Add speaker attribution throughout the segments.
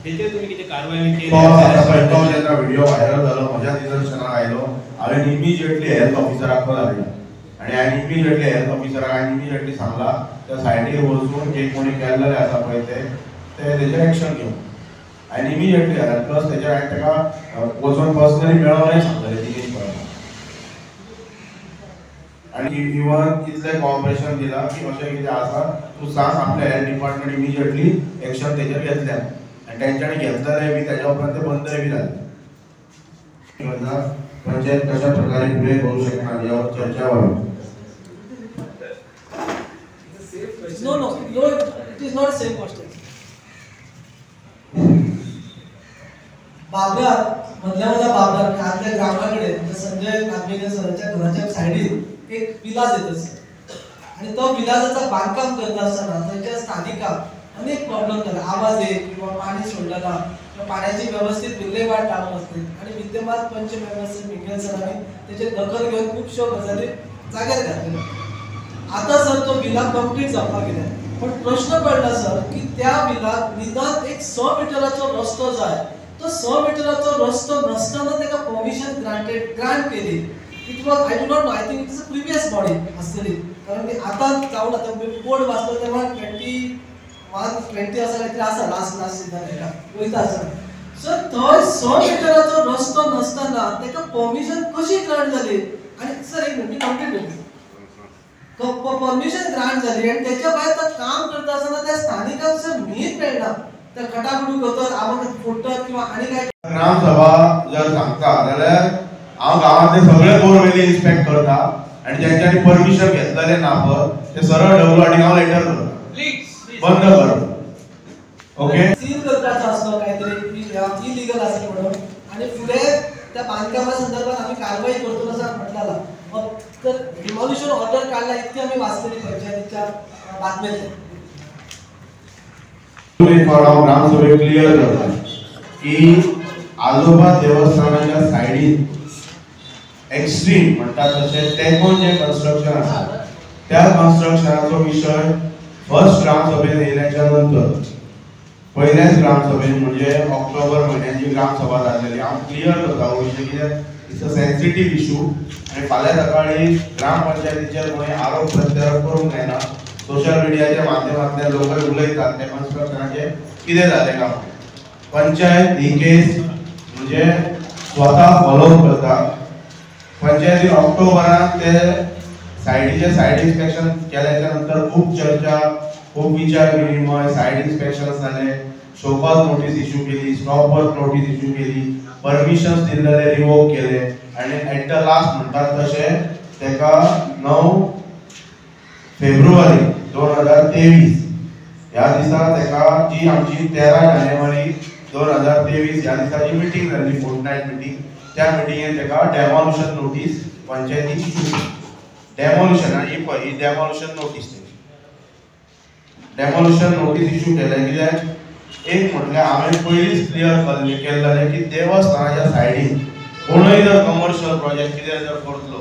Speaker 1: हेचेर तुम्ही कितें कारवाई केली?
Speaker 2: तो जेन्ना व्हिडिओ व्हायरल जालो म्हज्या निदर्शनाक आयलो, हांवें इमिजिएटली हेल्थ ऑफिसराक कॉल धाडलो आनी हांवें इमिजिएटली हेल्थ ऑफिसराक इमिजिएटली सांगला त्या सायडीर वचून जे कोणी केल्लेले आसा पळय ते तेजेर एक्शन घेवन हांवें इमिजिएटली घाला प्लस तेजेर हांवें ताका वचून पर्सनली मेळोनय सांगलेलें ती कितें पळयना आनी इवन इतलें कॉपरेशन दिलां की अशें कितें आसा तूं सांग आपल्या हेल्थ डिपार्टमेंट इमिजिएटली एक्शन तेजेर घेतलें आनी तेंच्यांनी घेतलेलें बी तेज्या उपरांत ते बंदय बी जालें. पंचायत कशा प्रकारे फुडें करूं शकता ह्यावर चर्चा व्हावी.
Speaker 3: No, it is not the same question. बाबरार मधल्या बाबरार आतल्या ग्राउंडाकडे संजय नागवेकर सरांच्या घराच्या सायडीन एक विलास येत असतो आणि तो विलासाचा बांधकाम करत असताना त्याच्या स्थानिकांक अनेक प्रॉब्लेम झाले, आवाज येत किंवा पाणी सोडलेला किंवा पाण्याची व्यवस्थित विल्हेवाट लावत नसते आणि विद्यमान पंच मेंबर सर मिंगल सरांनी त्याची दखल घेऊन खूपशा गजाली जाग्यार घातलेल्या. आता सर तो विला कंप्लीट जावपाक गेला पण प्रश्न पडला सर की त्या विलात निदान एक 6 मीटराचो रस्तो जाय, तो 6 मीटराचो रस्तो नसताना त्याला परमिशन ग्रांट केली. It was I do not know, I think it is a previous body असली कारण की आता जाऊन आता बोर्ड वाचलो तेव्हा 21-20 असा काहीतरी असा लास्ट सिद्धांत वयता सर. सर थंय 6 मीटराचो रस्तो नसताना त्याला परमिशन कशी ग्रांट जाली आणि सर एक मिनिट कंप्लीट परमिशन ग्रांट झाली आणि त्याच्या भायर तर काम करता असताना त्या स्थानिकांक जर न्हीद मेळना तर खटाखटू करतात आवाज फोडतात किंवा आणि काय
Speaker 2: ग्रामसभा जर सांगता जाल्यार हांव गांवांतले सगळे बोरवेली इन्स्पेक्ट करता आणि ज्यांच्यानी परमिशन घेतलेले ना पळय ते सरळ डब्ल्यूआरडी हांव लेटर करता बंद कर. ओके
Speaker 3: सील करपाचो आसलो काहीतरी इलिगल आसलो म्हणून आणि फुडें त्या बांधकामा संदर्भात आम्ही कारवाई करतो असं म्हटलेला. तर डिमॉलिशन ऑर्डर काढला इतके आम्ही वाचलेली पंचायतीच्या बातम्यांतले.
Speaker 2: ग्रामसभेक क्लियर करता की आजोबा देवस्थानाच्या सायडीन एक्स्ट्रीम म्हणतात तशें तेंकोन जे कन्स्ट्रक्शन आसा त्या कन्स्ट्रक्शनाचो विशय फर्स्ट ग्रामसभेन येयल्याच्या नंतर पहिल्याच ग्रामसभेन म्हणजे ऑक्टोबर म्हयन्यात जी ग्रामसभा जाल्लेली हांव क्लियर करता हो विशय कित्याक इट्स अ सेन्सिटीव इशू आणि फाल्यां सकाळी ग्रामपंचायतीचेर कोणी आरोप प्रत्यारोप करूंक जायना. सोशल मिडियाच्या माध्यमांतल्यान लोक उलयतात त्या कन्स्ट्रक्शनाचेर कितें जालें काय. पंचायत ही केस म्हणजे स्वता फॉलो करता. पंचायतीन ऑक्टोबरात ते सायडीचे सायड इन्स्पेक्शन केल्याच्या नंतर खूप चर्चा खूप विचार विनिमय सायड इन्स्पेक्शन जाले, शोकॉज नोटीस इश्यू केली, स्टॉप वर्क नोटीस इश्यू केली, परमिशन्स दिल्लेले रिवोक केले आणि एट द लास्ट म्हणतात तशे तेका 9 फेब्रुवारी 2023 ह्या दिसा तेका जी आमची 13 जानेवारी 2023 ह्या दिसाची मीटिंग जाल्ली फोर्टनायट मीटिंग त्या मिटिंगेन तेका डेमोलिशन नोटीस पंचायतीन इश्यू डेमोलिशन ही पळय ही demolition notice demolition notice issue केले कित्याक एक म्हटल्यार हांवें पयलींच क्लियर केल्लें की देवस्थानाच्या सायडीन कोणूय जर कमर्शियल प्रोजेक्ट कितें जर करतलो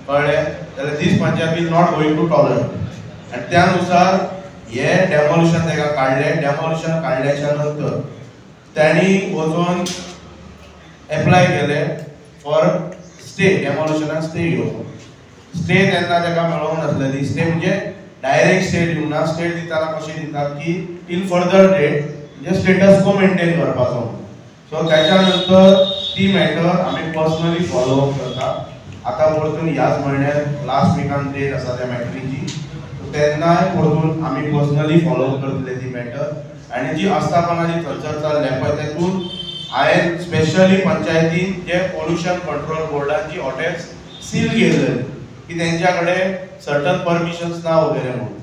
Speaker 2: कळ्ळें जाल्यार this panchayat will not going to tolerate आनी त्यानुसार हे डेमोलिशन तेका काडलें. डेमोलिशन काडल्याच्या नंतर त्यांनी वचून एप्लाय केले फॉर स्टे डेमोलिशनाक स्टे घेवप. स्टे तेन्ना तेका मेळोंक नासलेली. स्टे म्हणजे डायरेक्ट स्टे दिवना. स्टे दिताना कशें दितात की टील फर्दर डेट म्हणजे स्टेटस को मेंटेन करपाचो. सो त्याच्या नंतर ती मॅटर आम्ही पर्सनली फॉलो अप करता. आता परतून ह्याच म्हयन्यात लास्ट विकान डेट आसा त्या मॅटरीची तेन्नाय परतून आम्ही पर्सनली फॉलो अप करतले ती मॅटर आणि जी आस्थापनाची थंयसर जाल्ले पळय तेतून हांवें स्पेशली पंचायतीन जे पोल्युशन कंट्रोल बोर्डाची हॉटेल्स सील केले की तेंच्या कडेन सर्टन परमिशन्स ना वगैरे म्हणून.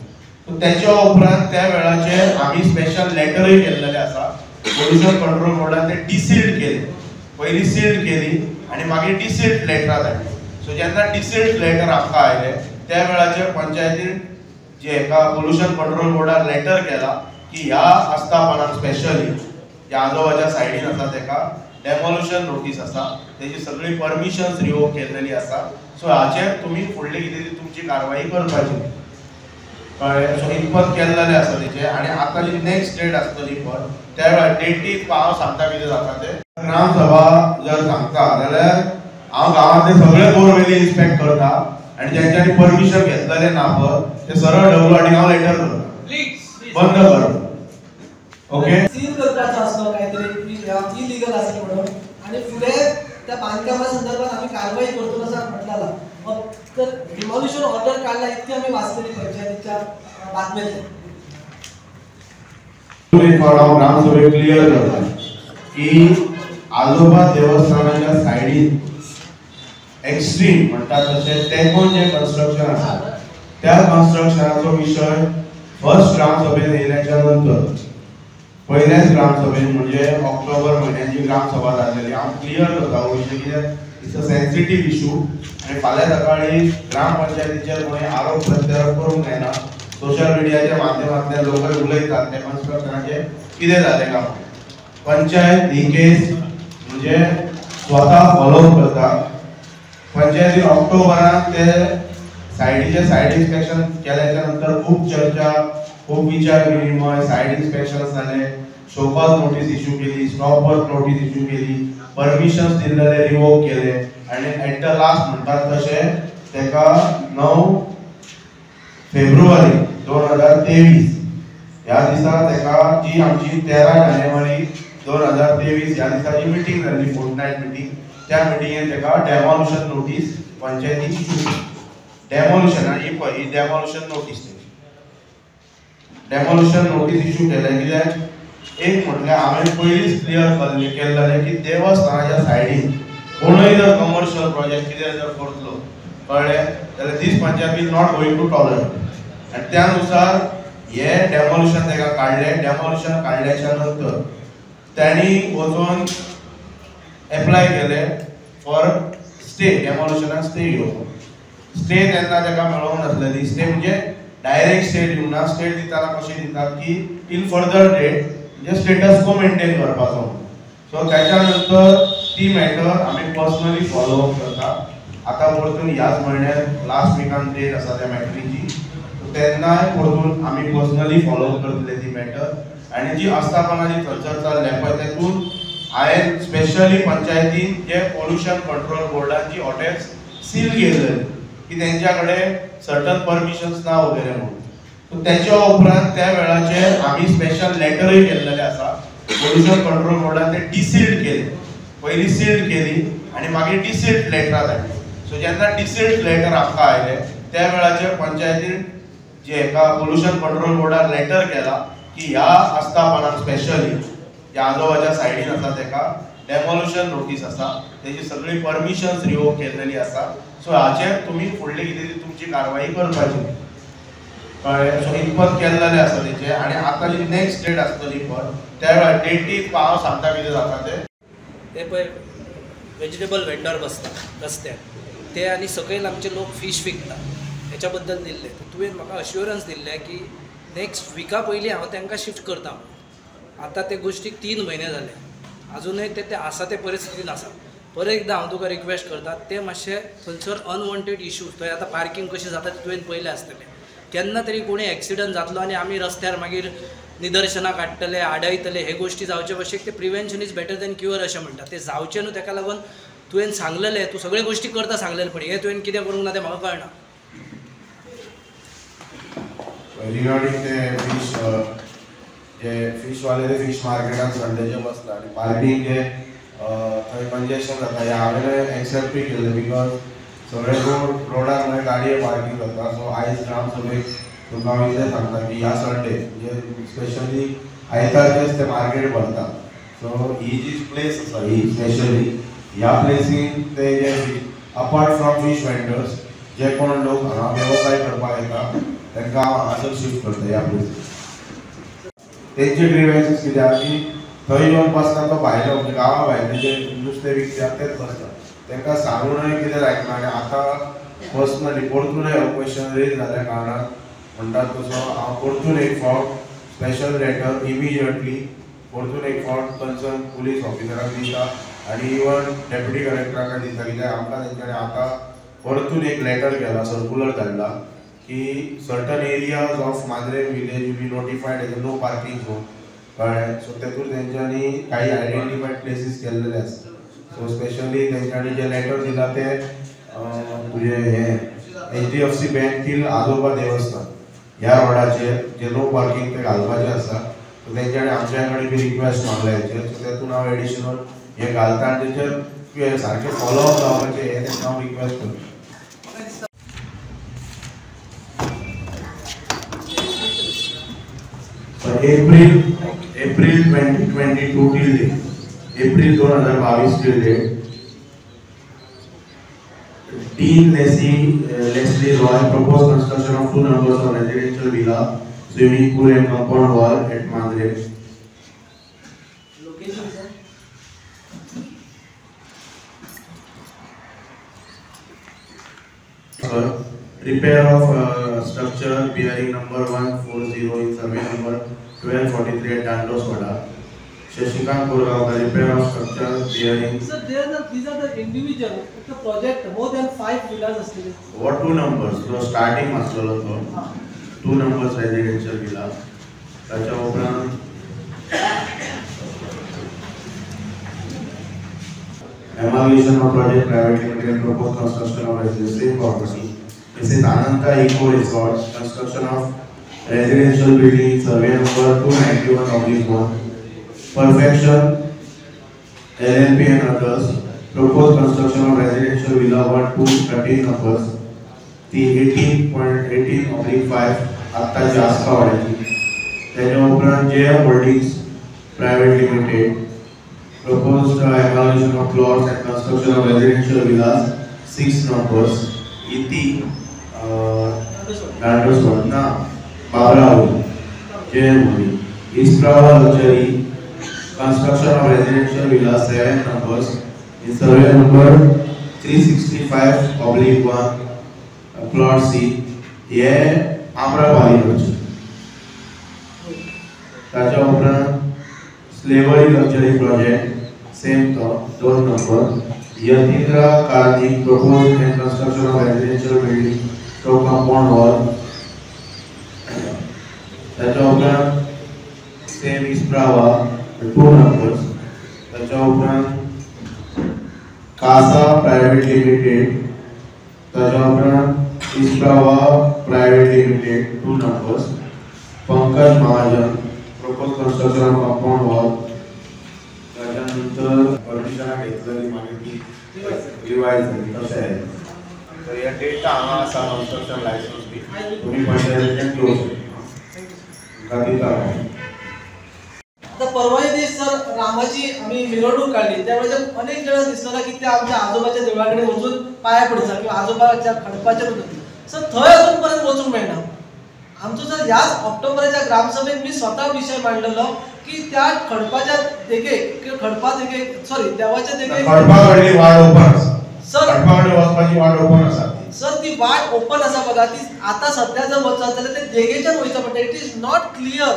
Speaker 2: सो त्याच्या उपरांत त्या वेळाचेर आम्ही स्पेशल लेटरय केल्लेले आसा. पोल्युशन कंट्रोल बोर्डान ते डिसील्ड केले. पयली सील्ड केली आणि मागीर डिसील्ड लेटरां धाडली. सो जेन्ना डिसील्ड लेटर आमकां आयले त्या वेळाचेर पंचायतीन जे एका पोल्युशन कंट्रोल बोर्डान लेटर केला की ह्या आस्थापनाक स्पेशली ज्या आजोबाच्या सायडीन आसा तेका डेमोलिशन नोटीस आसा तेजी सगळी परमिशन्स रिवोक केल्लेली आसा. सो हाचेर तुमी फुडली कितें तुमची कारवाई करपाची. कळ्ळें. सो इतपत केल्लेलें आसा तेचे आनी आतां जी नेक्स्ट डेट आसतली पळय त्या वेळार डेटीक हांव सांगता कितें जाता तें. ग्रामसभा जर सांगता जाल्यार हांव गांवांतले सगळे बोरवेली इन्स्पेक्ट करता आनी ज्यांच्यानी परमिशन घेतलेलें ना पळय ते सरळ डब्ल्यूआरडी हांव लेटर करता बंद कर. ओके
Speaker 3: सील करपाचो आसलो काहीतरी इलिगल आसलें म्हणून आनी फुडें त्या बांदकामा संदर्भात आम्ही कारवाई करतो असं म्हटलेला. तर डिमॉलिशन ऑर्डर काढला इतकी आम्ही वाचलेली पंचायतीच्या बातम्यात.
Speaker 2: ग्रामसभेक क्लियर करता की आजोबा देवस्थानाच्या सायडीन एक्स्ट्रीम म्हणतात तशें तेंकून जे कन्स्ट्रक्शन आसा त्या कन्स्ट्रक्शनाचो विशय फर्स्ट ग्रामसभेन येयल्याच्या नंतर पहिल्याच ग्रामसभेन म्हणजे ऑक्टोबर म्हयन्यात जी ग्रामसभा जाल्लेली हांव क्लियर करता हो विशय कित्याक इट्स अ सेन्सिटीव इशू आनी फाल्यां सकाळी ग्रामपंचायतीचेर कोणी आरोप प्रत्यारोप करूंक जायना. सोशल मिडियाच्या माध्यमांतल्यान लोक उलयतात ते कन्स्ट्रक्शनाचेर कितें जालें काय. पंचायत ही केस म्हणजे स्वता फॉलो करता. पंचायतीन ऑक्टोबरान ते सायडीचे सायड इन्स्पेक्शन केल्याच्या नंतर खूप चर्चा खूप विचार विनिमय सायड इन्स्पेक्शन जाले शोकॉज नोटीस इश्यू केली स्टॉप वर्क नोटीस इश्यू केली परमिशन्स दिल्लेले रिवोक केले आनी एट द लास्ट म्हणटात तशें तेका 9 फेब्रुवारी 2023 ह्या दिसा तेका जी आमची 13 जानेवारी 2023 ह्या दिसाची मिटींग जाल्ली फोर्टनायट मिटींग त्या मिटींगेन तेका डेमोलिशन नोटीस पंचायतीन इश्यू डेमोलिशन ही पळय ही demolition notice demolition notice issue केले कित्याक एक म्हटल्यार हांवें पयलींच क्लियर केल्लें की देवस्थानाच्या सायडीन कोणूय जर कमर्शियल प्रोजेक्ट कितें जर करतलो कळ्ळें जाल्यार this panchayat will not going to tolerate आनी त्या नुसार हे डेमोलिशन तेका काडलें. डेमोलिशन काडल्याच्या नंतर त्यांनी वचून एप्लाय केलें फॉर स्टे डेमोलिशनाक स्टे घेवपाक. स्टे तेन्ना तेका मेळोंक नासलेली. स्टे म्हणजे डायरेक्ट स्टे दिवना. स्टे दितना कशें दितात की टील फर्दर डेट म्हणजे स्टेटस को मेंटेन करपाचो. सो त्याच्या नंतर ती मॅटर आमी पर्सनली फॉलो अप करता. आतां परतून ह्याच म्हयन्यात लास्ट विकान डेट आसा त्या मॅटरीची तेन्नाय परतून आमी पर्सनली फॉलो अप करतले ती मॅटर. आनी जी आस्थापना जी थंयसर चल्ल्या पळय तेतून हांवें स्पेशली पंचायतीन जे पोल्युशन कंट्रोल बोर्डाची हॉटेल्स सील केल्ले की तेंच्या कडेन सर्टन परमिशन्स ना वगैरे म्हणून. सो तेच्या उपरांत त्या वेळाचेर आमी स्पेशल लेटरूय केल्लेले आसा. पोल्युशन कंट्रोल बोर्डान ते डिसील्ड केले. पयलीं सील्ड केली आनी मागीर डिसील्ड लेटरां धाडली. सो जेन्ना डिसील्ड लेटर आमकां आयले त्या वेळाचेर पंचायतीन जे एका पोल्युशन कंट्रोल बोर्डान लेटर केला की ह्या आस्थापनाक स्पेशली ज्या आजोबाच्या सायडीन आसा तेका डेमोलिशन नोटीस आसा तेजी सगळी परमिशन्स रिवोक केल्लेली आसा. सो हाचेर तुमी फुडली कितें ती तुमची कारवाई करपाची. कळ्ळें. सो इतपत केल्लेलें आसा तेचे आनी आतां जी नेक्स्ट डेट आसतली पळय त्या वेळार डेटीक हांव सांगता कितें जाता
Speaker 1: ते पळय वेजिटेबल वेंडर बसता रस्त्यार ते आनी सकयल आमचे लोक फीश विकता हेच्या बद्दल दिल्ले. तुवें म्हाका अश्युरन्स दिल्ले की नेक्स्ट विका पयलीं हांव तांकां शिफ्ट करता. आतां ते गोश्टीक 3 म्हयने जाले अजूनय ते आसा ते परिस्थितीन आसा. परत एकदां हांव तुका रिक्वेस्ट करता ते मातशे थंयसर अनवॉन्टेड इश्यूज थंय आतां पार्किंग कशी जाता ते तुवें पयलें आसतलें. केन्ना तरी कोणी एक्सिडंट जातलो आनी आमी रस्त्यार मागीर निदर्शनां काडटले आडयतले हे गोश्टी जावचे भशेन ते prevention is better than cure अशें म्हणटा. ते जावचे न्हू ताका लागून तुवें सांगलेलें तूं सगळे गोश्टी करता सांगलेलें पण हे तुवें कितें करूंक ना तें म्हाका कळना.
Speaker 2: रिगार्डिंग ते फिश जे फीशवाले ते फीश मार्केटान संडेचे बसला आनी पार्किंग जे थंय कंजेशन जाता हें हांवें एक्सेप्टूय केल्लें बिकॉज सगळे रोडार मागीर गाडये पार्किंग जाता. सो आयज ग्रामसभेक तुका हांव इतलें सांगता की ह्या संडे म्हणजे स्पेशली आयतारचेच ते मार्केट भरता. सो ही जी प्लेस आसा ही स्पेशली ह्या प्लेसीन ते जे अपार्ट फ्रॉम फीश वेंडर्स जे कोण लोक हांगा वेवसाय करपाक येता तांकां हांव हांगासर शिफ्ट करता ह्या प्लेसीन. तेंचे ग्रिवेन्सीस कितें आहा की थंय येवन बसता तो भायलो म्हणजे गांवा भायले जे नुस्तें विकतात तेच बसता. तांकां सांगूनय कितें जायना आनी आतां पर्सनली परतून हो क्वेश्चन रेज जाल्या कारणान म्हणटात तसो हांव परतून एक फावट स्पेशल लेटर इमिजिएटली परतून एक फावट कन्सर्न पुलीस ऑफिसराक दिता आनी इवन डेप्युटी कलेक्टराक दिता कित्याक आमकां तेंच्यांनी आतां परतून एक लेटर केला सर्कुलर धाडला की certain areas of Mandrem village will be notified as no parking zone कळ्ळें. सो तेतून तेंच्यांनी काही आयडेंटिफाईड प्लेसीस केल्लेले आसा. सो स्पेशली तेंच्यांनी जे लेटर दिला ते तुझे हे HDFC बँकेतील आजोबा देवस्थान ह्या रोडाचेर जे नो पार्किंग ते घालपाचें आसा. सो तेंच्यांनी आमच्या कडेन बी रिक्वेस्ट मागल्या हेचेर. सो तेतून हांव एडिशनल हे घालता आनी तेचेर सारकें फॉलोअप जावपाचें हे तेंकां हांव रिक्वेस्ट करता. April 2022 till date, April 2022 till date, Dean Leslie Roy proposed construction of 2 numbers of residential villa, swimming pool and compound wall at Mandre.
Speaker 3: Location sir?
Speaker 2: Repair of structure bearing number 140 in survey number 1243 at Dandos Wada. Shashikant Kurgaonkar, repair of structure bearing.
Speaker 3: Sir, these are the individual. It's a project more than 5 villas asleep.
Speaker 2: What 2 numbers? So starting masalo to 2 numbers residential villa. Tacha उपरांत evaluation of project private limited proposed construction of residential property. This is Ananta Eco Resort, construction of residential building, survey number 291/1. Perfection LLP and others. Proposed construction of residential villa 1 to 13 numbers. The 18.18/5 आत्ताची आसपावाड्याची. त्याच्या उपरांत JM Holdings Private Limited. Proposed evaluation of plots and construction of residential villas 6 numbers. इति Dandos Wada Babraul JM Holdings. Isprava Luxury construction of residential villa 7 numbers in survey number 365/1 plot C. ये Amrapali road. ताच्या उपरांत slavery luxury project same तो 2 number. Yatindra Karthik proposed and construction of residential building to compound wall. ताच्या उपरांत same Isprava 2 numbers. ताच्या उपरांत Casa Private Limited. ताच्या उपरांत Isprava Private Limited 2 numbers. Pankaj Mahajan proposed construction of compound wall. त्याच्यानंतर permission घेतलेली माहिती रिवाइज झाली तशें आहे. तर या डेटा हांगा आसा कन्स्ट्रक्शन लायसन्स बी तुम्ही पंचायतीन क्लोज दिता.
Speaker 3: आता परवाच्या दिवशी सर रामाची आम्ही मिरवणूक काढली त्यावेळेस अनेक जण दिसलेला की ते आमच्या आजोबाच्या देवळाकडे वचून पाया पडचा किंवा आजोबाच्या खडपाच्या सर थंय अजूनपर्यंत वचूंक मेळना. आमचो सर याच ऑक्टोबराच्या ग्रामसभेत मी स्वतः विषय मांडलेलो की त्या खडपाच्या देगेक किंवा खडपा देगेक सॉरी देवाच्या देगेक
Speaker 2: खडपाकडली वाट ओपन आसा.
Speaker 3: सर
Speaker 2: खडपाकडे वचपाची वाट ओपन आसा.
Speaker 3: सर ती वाट ओपन आसा बघा. ती आता सध्या जर वचत जाल्यार ते देगेच्यान वयचं पडटा. It is not clear.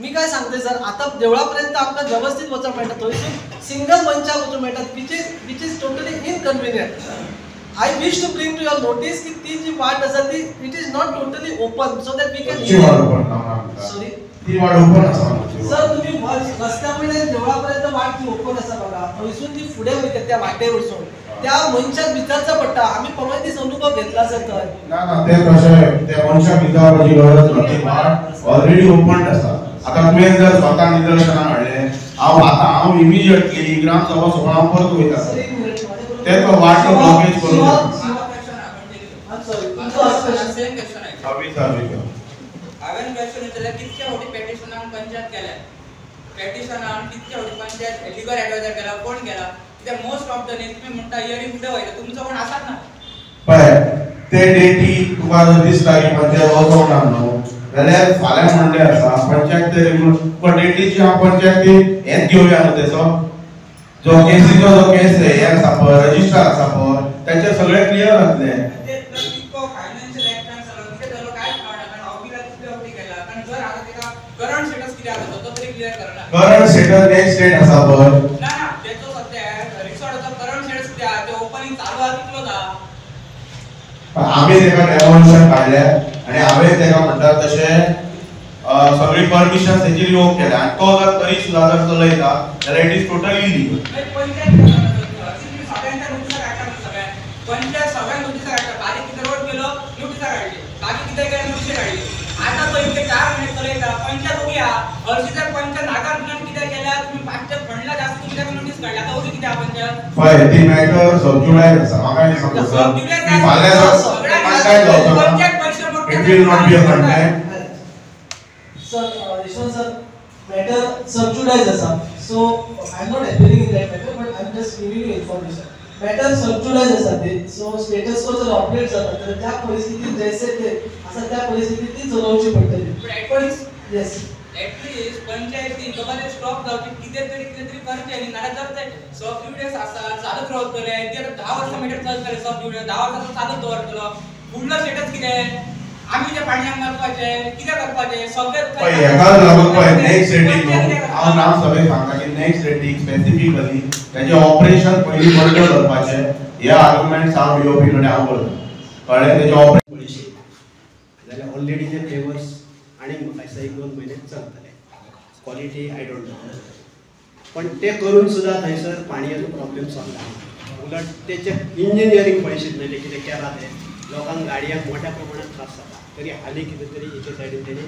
Speaker 3: मी काय सांगते सर आता देवळापर्यंत आमकां व्यवस्थित वचूंक मेळटा. थंयसून सिंगल मनशाक वचूंक मेळटा which is totally inconvenient. I wish to bring to your notice की ती जी वाट आसा ती it is not totally open so that we can sorry
Speaker 2: ती वाट ओपन आसा.
Speaker 3: सर तुम्ही रस्त्यामुळे देवळापर्यंत वाट ती ओपन आसा बघा. थंयसून ती फुडें वयता त्या वाटे वयसून त्या मनशाक विचारचा पडटा. आम्ही परवा दीस अनुभव घेतला सर थंय.
Speaker 2: ना ते तशें त्या मनशाक विचारपाची गरज ना. ती वाट ऑलरेडी ओपन आसा. आता तुवें जर स्वता निदर्शनां हाडलें हांव इमिजिएटली ग्रामसभा सोडून परत वयता. ते तो वाट ब्लॉकेज करून
Speaker 4: हांवें क्वेश्चन विचारलें कितके फावटी पेटिशनाक पंचायत केल्या. पेटिशनाक कितके फावटी पंचायत लिगल एडवायजर केला कोण केला. कित्याक मोस्ट ऑफ द न्ही तुमी म्हणटा हियरिंग फुडें वयता तुमचो कोण आसात ना.
Speaker 2: पळय ते डेटी तुका जर दिसता की पंचायत वचोंक ना न्हू जाल्यार फाल्यां मंडे आसा पंचायत ते डेटीची हांव पंचायतीक हेंच घेवया न्हू तेचो जो केसीचो जो केस हे आसा पळय रजिस्टर आसा पळय त्याचे सगळे क्लियर जातले.
Speaker 4: फायनान्शियल एक्टान सगळं कांयच कळना कारण ऑफिसात कितले फावटी केला. कारण जर आता तेका करंट स्टेटस कितें आसा तो तरी क्लियर करना.
Speaker 2: करंट स्टेटस नेक्स्ट स्टेट आसा पळय
Speaker 4: ना ना तेचो सध्या रिसॉर्टाचो करंट स्टेटस कितें आहा ते ओपनिंग चालू आहा की क्लोज आहा.
Speaker 2: आमी तेका डेमोलिशन काडल्या आणि हांवें ताका म्हणटा तशें सगळी परमिशन तेची रिवोक केल्या आनी तो जर तरी सुद्दां जर चलयता जाल्यार it is totally illegal.
Speaker 4: Panchayat सगळ्यांक नोटिसा काडटा, बारीक कितें रोड केलो नोटिसा काडली, बाकी कितें केलें नोटिसा काडली. आता तो इतके 4 महिने चलयता, पंचायत उभी आहा, हरशीं पंचायत नागार्जुनान कितें केल्या, तुम्ही 5च्या फंडला जास्त कित्याक नोटीस काडली, आता उभी कित्याक पंचायत?
Speaker 2: पळय ती मॅटर सबज्युडायज आसा, म्हाका एक सांग
Speaker 4: पंचायत पैसे मोठे
Speaker 2: it will not be a content.
Speaker 3: Sir Yashwant sir matter sub judice आसा, so I am not appealing in that matter but I am just giving you information. Matter sub judice आसा ते, सो स्टेटस को जर अपडेट जाता तर त्या परिस्थितीत जैसे ते असा त्या परिस्थितीत ती चलोवची पडटली. पण येस
Speaker 4: ऍटलीस्ट पंचायती गबाले स्टॉप जावची, कितें तरी करचे आनी नाल्यार जर ते सब डिव्हिडन्स आसा चालूच रावतले, ते 10 वर्सां मेटर चलतले सब डिव्हिडन्स, 10 वर्सां चालूच दवरतलो. फुडलो स्टेटस कितें? आमी जे पाणयांक मारपाचे कितें करपाचे सगळे
Speaker 2: एकाच लागून पळय नेक्स्ट रेटिंग हांव नाम सगळे सांगता की नेक्स्ट रेटिंग स्पेसिफिकली त्याचे ऑपरेशन पयली बंद करपाचे हे आर्ग्युमेंट्स हांव डीओपी कडे हांव करता. कळ्ळें तेजे ऑपरेशन
Speaker 5: पयशे जाल्यार ऑलरेडी जे पेवर्स आनी म्हाका दिसता 1-2 म्हयने चलतले. क्वॉलिटी आय डोंट नो, पण ते करून सुद्दां थंयसर पाणयाचो प्रॉब्लेम सॉल्व जाना. उलट तेचे इंजिनियरींग पयशे न्हय कितें केलां ते लोकांक गाडयांक मोठ्या प्रमाणात त्रास जाता. तरी हालीं कितें तरी एके सायडीन तेणी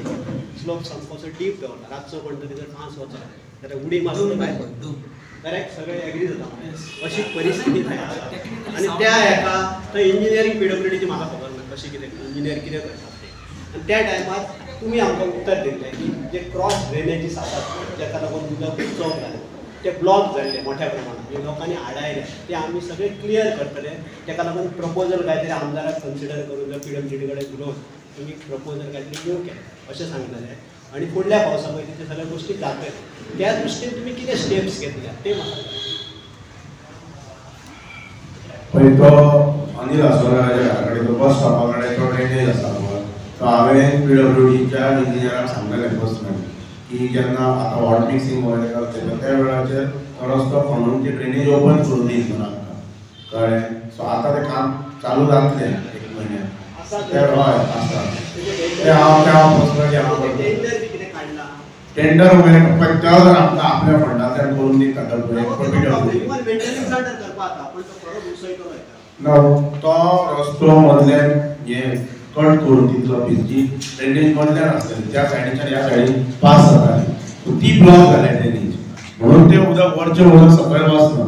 Speaker 5: स्लोप सामकोसो डीप दवरला. रातचो कोण तरी जर पांच वचलो जाल्यार उडी मारून काय करेक्ट सगळे एग्री जाता. अशी परिस्थिती थंय आसा आनी त्या हेका थंय इंजिनियरींग पीडब्ल्यूडीची म्हाका खबर ना कशी कितें इंजिनियर कितें करतात ते. आनी त्या टायमार तुमी आमकां उत्तर दिल्लें की जे क्रॉस ड्रेनेजीस आसात जाका लागून उदक चोक जालें ते ब्लॉक जाल्ले मोठ्या प्रमाणात, म्हणजे लोकांनी आडायले ते आमी सगळे क्लियर करतले. ताका लागून प्रपोजल काय तरी आमदाराक कन्सिडर करून जर पीडब्ल्यूडी कडेन उलोवन तुमी प्रपोजल काय तरी घेवंक केलें अशें सांगलेलें. आनी फुडल्या पावसा पयलीं ते सगळ्या गोश्टी जातले. त्या दृश्टीन तुमी कितें स्टेप्स घेतल्या ते म्हाका
Speaker 2: पळय. तो अनिल आसोलकाराच्या घरा कडेन तो बस स्टॉपा कडेन तो ड्रेनेज आसा तो हांवें पीडब्ल्यूडीच्या इंजिनियराक सांगलेलें पर्सनली की जेन्ना आतां वॉटर मिक्सिंग वगैरे करतले त्या वेळाचेर तो रस्तो खणून ती ड्रेनेज ओपन करून दी म्हणून आमकां. कळ्ळें. सो आतां तें काम चालू जातलें 1 म्हयन्यान. हय आसा ते हांव पर्सनली हांव टेंडर वगैरे पण तो जर आमकां आपल्या फंडांतल्यान करून दिता तर तो रस्तो मदल्यान हे कट करून तितलो भिंती ड्रेनेज मदल्यान आसतली त्या सायडीच्यान ह्या सायडीन पास जाताली ती ब्लॉक जाल्या ड्रेनेज म्हणून ते उदक वरचें उदक सकयल वचना.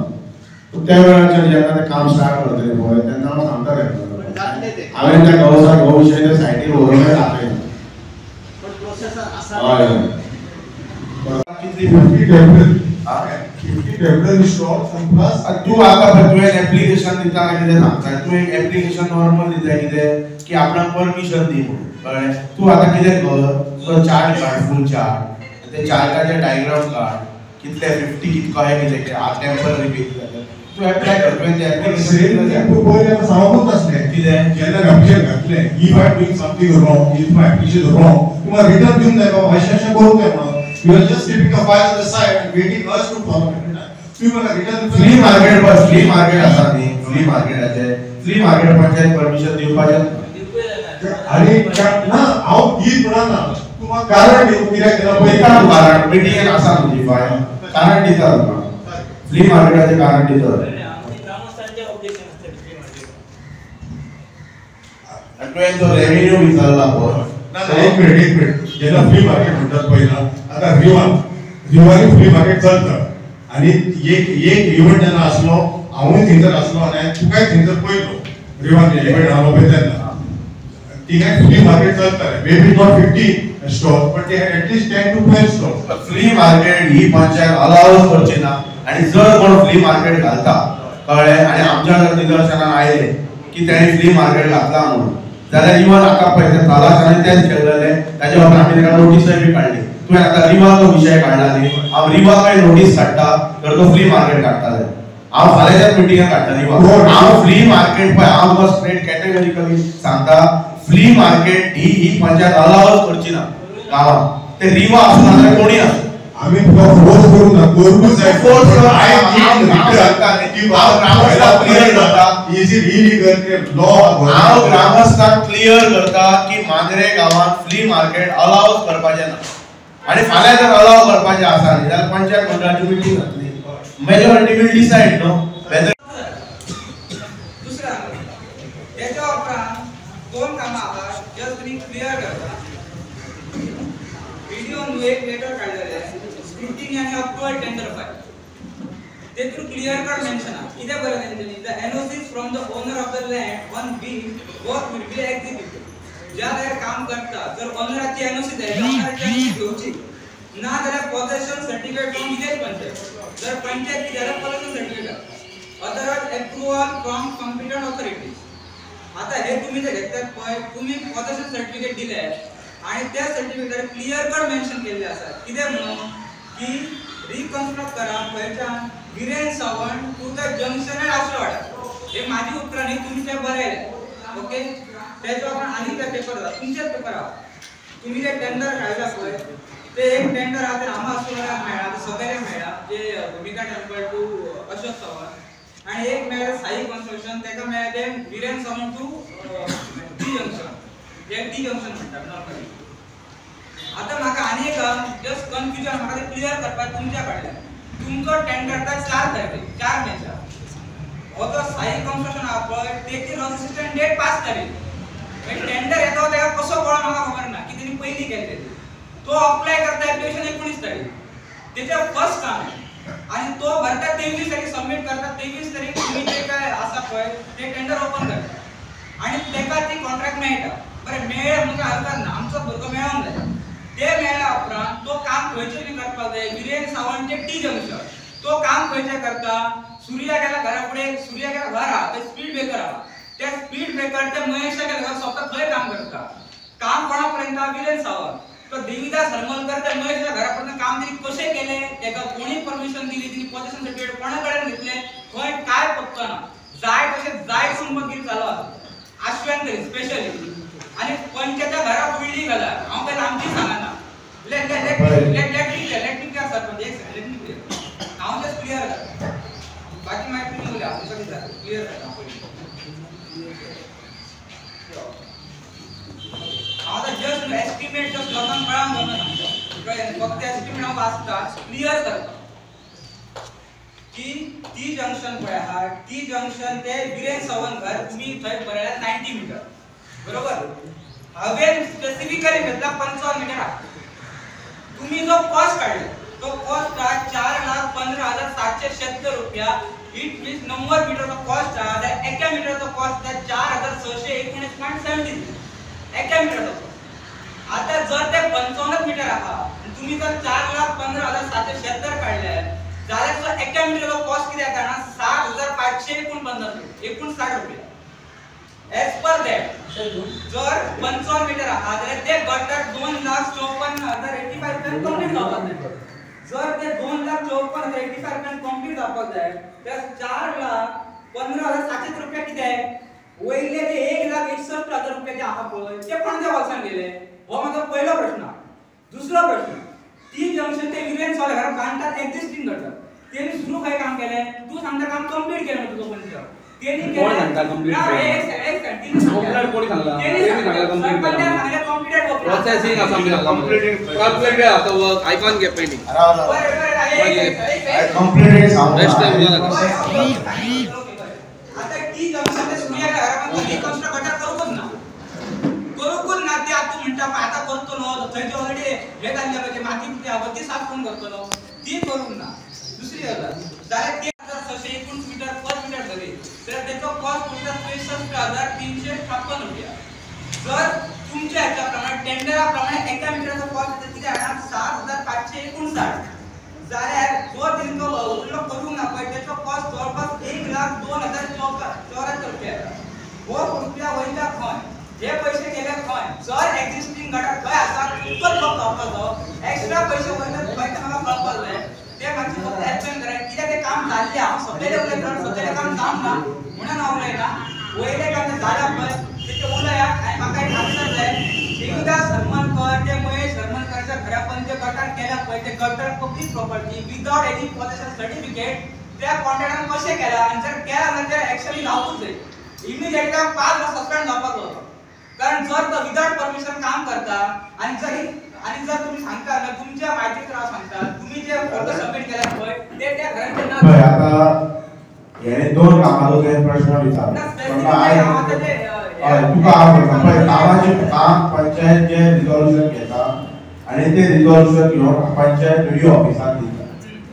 Speaker 2: त्या वेळाचेर जेन्ना ते काम स्टार्ट करतले पळय तेन्ना हांव सांगतालें हांवें त्या गांवसाक हो विशय त्या सायटीर व्हरोन दाखयला. हय तू आतां तुवें एप्लिकेशन दिता कितें सांगता तूं एक एप्लिकेशन नॉर्मल दिता कितें की आपणाक परमिशन दी म्हणून. कळ्ळें. तूं आतां कितें कर तुजो चार्ट काड फूल चार्ट ते चार्टाचे डायग्राम काड कितले 50 कितको आहे कितें आठ टेम्पररी बी तू अप्लाय कर. तुवें तें एप्लिकेशन
Speaker 6: तू पयलीं आतां सांगूंक नासलें
Speaker 2: कितें
Speaker 6: जेन्ना एप्लिकेशन घातलें if I doing something wrong if my application wrong तुम्हाला रिटर्न दिवंक जाय बाबा अशें करूंक जाय म्हणून. You are just keeping a file on the side and waiting us to follow it. तुम्ही मला रिटर्न
Speaker 2: फ्री मार्केट बस फ्री मार्केट आसा न्ही फ्री मार्केटाचे फ्री मार्केट पंचायत परमिशन दिवपाचें
Speaker 6: आणि ना हांव गीत म्हणना तुका कारण दिवंक कित्याक दिना
Speaker 2: पळय कारण मिटिंगेन आसा तुजी फायल कारण दिता तुका फ्री मार्केटाचें कारण दिता. तुवें जो रेव्हेन्यू विचारला पळय
Speaker 6: एक मिनिट जेन्ना फ्री मार्केट म्हणटात पळयना आतां रिवानी फ्री मार्केट चलता आनी एक इव्हेंट जेन्ना आसलो हांवूय थंयसर आसलो आनी तुकाय थंयसर पळयलो रिवान इव्हेंट आसलो पळय तेन्ना तिगाय फ्री मार्केट चलतालें maybe not 50 stall but they had एटलीस्ट 10 to 12 स्टॉल.
Speaker 2: फ्री मार्केट ही पंचायत अलाउच करची ना आनी जर कोण फ्री मार्केट घालता कळ्ळें आनी आमच्या जर निदर्शनान आयले की तेणें फ्री मार्केट घातला म्हणून जाल्यार इवन आतां पळय ते तलाशांनी तेच केल्लेले ताचे उपरांत आमी ताका नोटीसय बी काडली. तुवें आतां रिवाचो विशय काडला न्ही हांव रिवाकय नोटीस काडटा तर तो फ्री मार्केट काडटाले. हांव फाल्यांच्याच मिटिंगाक काडटा रिवा हांव फ्री मार्केट पळय हांव तुका स्ट्रेट कॅटेगरिकली सांगता फ्री मार्केट ही पंचायत अलाउच करची ना गांवांत. ते रिवा आसूं नाजाल्यार कोणी आसूं
Speaker 6: आम्ही तुका फोर्स करू ना करूंक जाय.
Speaker 2: फोर्स क्लियर जाता
Speaker 6: इज इलीगल लॉ
Speaker 2: हांव ग्रामस्थांक क्लियर करता की मांद्रे गांवांत फ्ली मार्केट अलाव करपाचें ना आनी फाल्यां जर अलाव करपाचें आसा न्ही जाल्यार पंचायत मंडळाची मिटींग जातली majority will decide no whether
Speaker 4: दुसरा याच्या उपरांत दोन कामां आहा जस्ट तुमी क्लियर करता व्हिडिओन एक लेटर काढलेले स्क्रुटिनी आणि अप्रूव्हल टेंडर फायल तेतून क्लियर कट मेन्शन आहा कितें बरें तेंच्यांनी the NOCs from the owner of the land on beach work will be executed ज्या जाग्यार काम करता जर ओनराची एनओसी जाय ओनराची एनओसी घेवची ना जाल्यार possession certificate from village panchayat जर पंचायत जाल्यार possession certificate otherwise approval from competent authorities आता हे तुम्ही जे घेतात पळय तुम्ही पोजेशन सर्टिफिकेट दिले आणि त्या सर्टिफिकेटार क्लियर कट मेन्शन केल्ले आसा कितें म्हणून की रिकन्स्ट्रक्ट करा खंयच्यान Viren Sawant to the junction आसवाडा हे माझी उतरां न्ही तुम्ही ते बरयले ओके त्याच्या आपण आनी ते पेपर जाता तुमचेच पेपर आहा तुम्ही जे टेंडर काढला पळय ते एक टेंडर आहा ते आम्हा आसवाड्याक मेळ्ळा सगळ्यांक मेळ्ळा जे भूमिका टेम्पल टू अशोक सावंत आणि एक मेळ्ळा साई कन्स्ट्रक्शन तेका मेळ्ळा ते Viren Sawant to D junction जे डी जंक्शन म्हणतात नॉर्मली आता म्हाका आनी एक जस्ट कन्फ्युजन म्हाका ते क्लियर करपाक तुमच्या कडल्यान तुमचो टेंडर था 4 तारीख 4 मेचा हो तो साई कन्स्ट्रक्शन आहा पळय तेची रजिस्ट्रेशन डेट 5 तारीख टेंडर येतो तेका कसो कळो म्हाका खबर ना की तेणी पयली केले तो अप्लाय करता एप्लिकेशन 19 तारीख तेचे फर्स्ट काम आणि तो भरता 23 तारीख सबमिट करता 23 तारीख तुम्ही जे काय आसा पळय ते टेंडर ओपन करता आणि तेका ती कॉन्ट्रॅक्ट मेळटा बरें मेळ म्हणजे हरकत ना आमचो भुरगो मेळोंक जाय ते मेळ्ळा उपरांत तो काम खंयचे करपाक जाय वीरेन सावंतचे टी जंक्शन तो काम खंयचे करता सूर्या गेला घरा फुडें सूर्या गेला घर आहा ते स्पीड ब्रेकर आहा त्या स्पीड ब्रेकर ते महेशा गेला घर स्वतः थंय काम करता काम कोणा पर्यंत वीरेन सावंत तो देविदास हरमलकर त्या महेशा घरा पर्यंत काम तरी कशें केले तेका कोणी परमिशन दिली तिने पोजिशन सर्टिफिकेट कोणा कडेन घेतले खंय काय पत्तो ना जाय तशें जाय संबंधीत चालू आसा आश्वेंत स्पेशली आणि पंचायतच्या घरा बुडली घाला हांव काय आमची सांगना लेट मी क्या सरपंच एक लेट मी हांव जस्ट क्लियर करता बाकी माहिती तुम्ही बोला आपण सगळी जाता क्लियर करता हांव आता जस्ट एस्टिमेट जस्ट लोकांक कळावंक जावना फक्त एस्टिमेट हांव वाचता क्लियर करता की टी जंक्शन पळय आहा टी जंक्शन ते वीरेन सावंत घर तुम्ही थंय बरयला 90 मीटर बरोबर हावेन स्पेसिफिकली घेतला 55 मीटर तुम्ही जो कॉस्ट काढला तो कॉस्ट 4,15,776 रुपया इट मीन्स 90 मीटरचा कॉस्ट आहे त्या एका मीटरचा कॉस्ट आहे 4,619.70 एका मीटरचा आता जर ते 55 मीटर आहा तुम्ही जर 4,15,776 काढले जाल्यार तो एका मीटरचा कॉस्ट किती येता ना 7,549 रुपया as per that जर 55 मीटर आहा जाल्यार ते गटर 2,54,085 कंप्लीट जावपाक जाय जर ते 2,54,085 कंप्लीट जावपाक जाय तर 4,15,700 रुपया किती वयले ते 1,61,000 रुपया जे आहा पळय ते कोणत्या वर्सान गेले हो माझा पहिला प्रश्न दुसरा प्रश्न टी जंक्शन ते वीरेन सावंत घर बांधतात एक्झिस्टिंग गटर त्यांनी सुरू काय काम केले तू सांगता काम कंप्लीट केलं तुझं पंच त्यांनी कोण सांगता कंप्लीट कंप्लीट कोणी सांगला त्यांनी सांगला कंप्लीट केलं कंप्लीटेड प्रोसेसिंग असेंबली कंप्लीटेड आता वर्क आयकॉन घे पहिली
Speaker 2: कंप्लीटेड सांग
Speaker 1: नेक्स्ट टाइम
Speaker 4: आता टी जंक्शन ते सूर्या घरामध्ये रिकन्स्ट्रक्ट गटर करूच ना ते आता म्हणता आता करतलो थंय ऑलरेडी हे घालले पाहिजे माती किती आवती साफ करून करतलो ती करून ना दुसरी जाल्यार 3,619 मीटर पर मीटर झाली तर त्याचा कॉस्ट होता 63,356 रुपया जर तुमच्या ह्याच्याप्रमाणे टेंडराप्रमाणे एका मीटरचा कॉस्ट किती आहे 7,559 जाल्यार जो तिंको उरलो करूंक ना पळय त्याचा कॉस्ट जवळपास 1,02,084 रुपया हो रुपया वयल्या खंय हे पैसे गेले खंय जर एक्झिस्टिंग गटर खंय आसा उतर जावपाचो एक्स्ट्रा पैसे वयले खंय ते म्हाका कळपाक जाय ते मागचे फक्त एक्सप्लेन कराय कित्याक ते काम जाल्ले हांव सगळे उलयता सगळे काम जावंक ना म्हणून हांव उलयना वयले काम जाल्या पळय तेचे उलयाक आनी म्हाका एक आन्सर जाय देविदास हरमलकर ते महेश हरमलकरच्या घरा पण जे गटर केल्या पळय ते gutter public property without any possession certificate त्या कॉन्ट्रॅक्टान कशें केला आनी जर केला जाल्यार ते एक्चुअली जावपूच जाय. इमिडिएटली 5 वर्स सस्पेंड जावपाक जाय. कारण जर तो विदाउट परमिशन काम करता आणि जर तुम्ही सांगता ना तुमच्या माहितीत राव सांगता तुम्ही जे फोटो सबमिट केला पळय ते त्या घराचे नाव
Speaker 2: पळय आता हे दोन कामाचो प्रश्न विचारला तुका कामाचे काम पंचायत जे रिझॉल्युशन घेता आणि ते रिझॉल्युशन घेऊन पंचायत व्हिडिओ ऑफिसात दिता.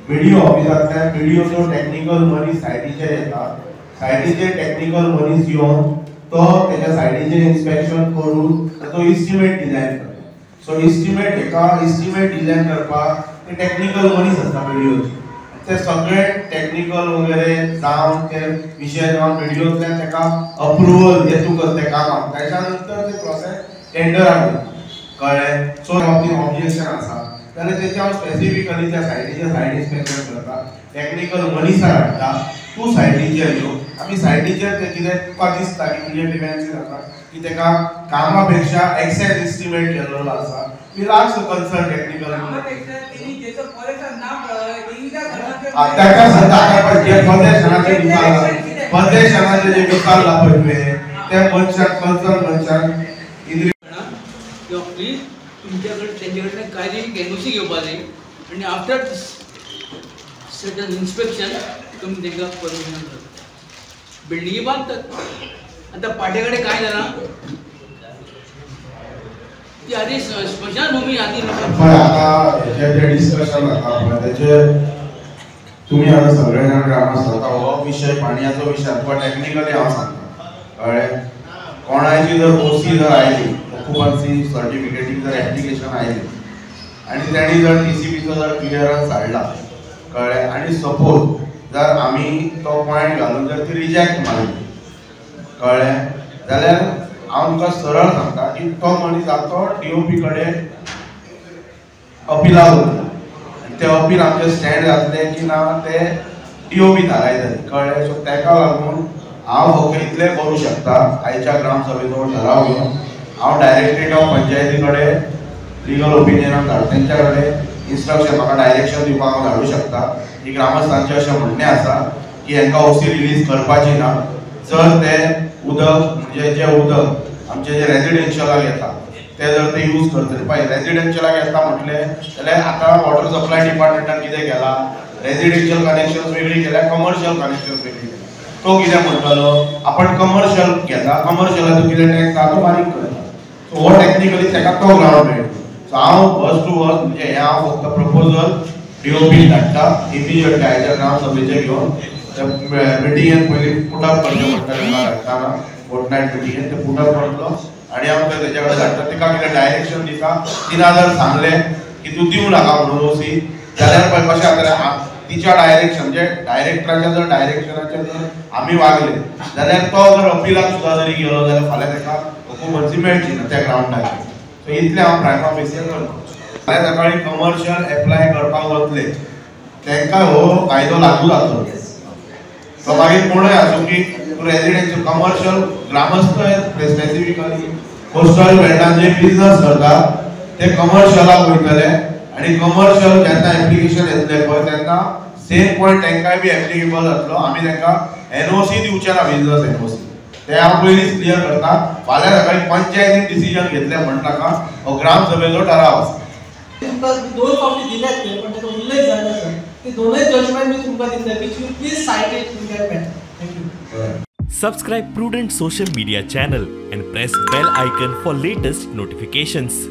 Speaker 2: व्हिडिओ ऑफिसांतल्यान व्हिडिओचो टेक्निकल मनीस सायटीचेर येता. सायटीचे टेक्निकल मनीस येवन तो त्याच्या सायटीचे इन्स्पेक्शन करून तो इस्टिमेट डिझायन करता. सो इस्टिमेट डिझायन करपाक ते टेक्निकल मनीस आसता व्हिडिओचे. ते सगळे टेक्निकल वगैरे जावन ते विशय जावन व्हिडिओतल्यान ताका अप्रुवल येतूकच त्या कामाक त्याच्या नंतर ते प्रोसेस टेंडराक वयता. कळ्ळें. सो बाबतींत ऑब्जेक्शन आसा जाल्यार तेच्या स्पेसिफिकली त्या सायटीचे सायट इन्स्पेक्शन करता. टेक्निकल मनीसाक हाडटा. तूं सायटीचेर यो आमी सायटीचेर ते कितें तुका दिसता की तुजे डिफेन्सी जाता की तेका कामा पेक्षा एक्सेस इस्टिमेट केल्लो आसा विल आस्क कन्सर्न टेक्निकल प्रदेशाचे जे विचारला पळय त्या मनशाक कन्सर्न मनशाक
Speaker 7: प्लीज तुमच्याकडे त्यांच्याकडे काय एनओसी घेवपाक जाय आणि आफ्टर सर्टन इन्स्पेक्शन तुम्ही तांकां परमिशन करता. बिल्डिंगी बांदतात. आता पाट्याकडे काय झाला ती आधी स्मशानभूमी आधी
Speaker 2: आता जे डिस्कशन जाता त्याचे तुम्ही आता सगळे जाण ग्रामस्थ आता हो विषय पाणयाचो विषय किंवा टेक्निकली हांव सांगता. कळ्ळें. कोणाची जर ओसी जर आयली ऑक्युपन्सी सर्टिफिकेटीक जर एप्लिकेशन आयली आणि त्यांनी जर टीसीपीचो जर क्लियरन्स हाडला कळ्ळें आणि सपोज जर आमी तो पॉयंट घालून जर ती रिजेक्ट मारली कळ्ळें जाल्यार हांव तुमकां सरळ सांगता की तो मनीस तो डीओपी कडेन अपिलाक वतलो आनी ते अपील आमचे स्टँड जातले की ना ते डीओपी थारायतले. कळ्ळें. सो ताका लागून हांव फक्त इतलें करूं शकता आयच्या ग्रामसभेचो ठराव घेवन हांव डायरेक्टरेट ऑफ पंचायती कडेन लिगल ओपिनियनाक धाड तेंच्या कडेन इन्स्ट्रक्शन म्हाका डायरेक्शन दिवपाक हांव धाडूं शकता की ग्रामस्थांचें अशें म्हणणें आसा की हांकां ओसी रिलीज करपाची ना जर ते उदक म्हणजे जे उदक आमचे जे रेजिडेन्शियलाक येता ते जर ते यूज करतले. पळय रेजिडेन्शियलाक येता म्हटलें जाल्यार आतां वॉटर सप्लाय डिपार्टमेंटान कितें केलां रेजिडेन्शियल कनेक्शन्स वेगळी केल्या कमर्शियल कनेक्शन्स वेगळी केल्या. तो कितें म्हणटलो आपण कमर्शियल घेता कमर्शियलाचो कितें टॅक्स आहा तो बारीक करता. सो हो टेक्निकली ताका तो ग्रावंड मेळटा. सो हांव वर्स टू वर्स म्हणजे हें हांव फक्त प्रपोजल डीओपी धाडटा इमिजिएटली आयच्या ग्रामसभेचेर घेवन मिटिंगेन पयलीं पुटअप करचें पडटलें म्हाका धाडटाना फोर्टनायट मिटिंगेन ते पुटअप करतलो आनी हांव तेजे कडेन धाडटा तिका कितें डायरेक्शन दिता. तिना जर सांगलें की तूं दिवं नाका म्हणून ओसी जाल्यार पळय कशें जातलें तिच्या डायरेक्शन म्हणजे डायरेक्टराच्या जर डायरेक्शनाचेर जर आमी वागले जाल्यार तो जर अपिलाक सुद्दां जरी गेलो जाल्यार फाल्यां ताका ऑक्युपन्सी मेळची ना त्या ग्रावंडाचेर. सो इतलें हांव प्रायमा फेसियर करता. फाल्यां सकाळीं कमर्शियल एप्लाय करपाक वतले तांकां हो कायदो लागू जातलो. तो मागीर कोणूय आसूं की रेजिडेन्शियल कमर्शियल ग्रामस्थ स्पेसिफिकली कोस्टल बेल्टान जे बिजनस करता ते कमर्शियलाक वयतले आनी कमर्शियल जेन्ना एप्लिकेशन येतलें पळय तेन्ना सेम पॉयंट तांकांय बी एप्लिकेबल जातलो. आमी तांकां एनओसी दिवचे ना बिजनस एनओसी ते हांव पयलींच क्लियर करता. फाल्यां सकाळीं पंचायतीन डिसिजन घेतलें म्हणटाका हो ग्रामसभेचो ठराव आसा.
Speaker 3: तुमकां दोन फावटी दिल्यात ते पण तेचो उल्लेख जायना सर. ते दोनूय जजमेंट मी तुमकां दितले which you please cite it in your pen. Thank you.
Speaker 8: Subscribe Prudent social media channel and press bell icon for latest notifications.